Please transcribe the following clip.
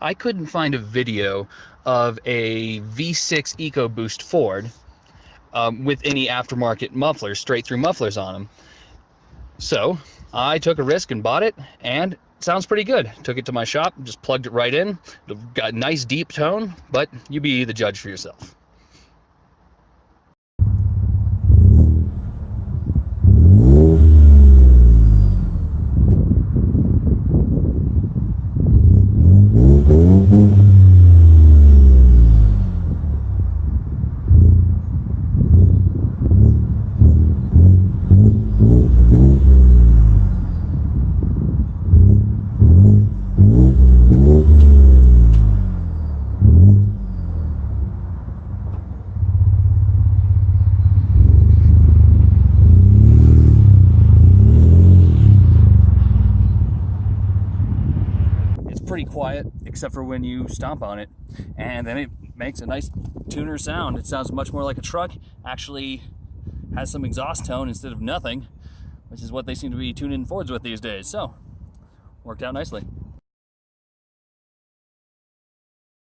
I couldn't find a video of a V6 Ecoboost Ford with any aftermarket mufflers, straight through mufflers on them. So I took a risk and bought it, and it sounds pretty good. Took it to my shop, just plugged it right in. Got a nice deep tone, but you be the judge for yourself. Pretty quiet except for when you stomp on it, and then it makes a nice tuner sound. It sounds much more like a truck. Actually has some exhaust tone instead of nothing, which is what they seem to be tuning Fords with these days. So worked out nicely.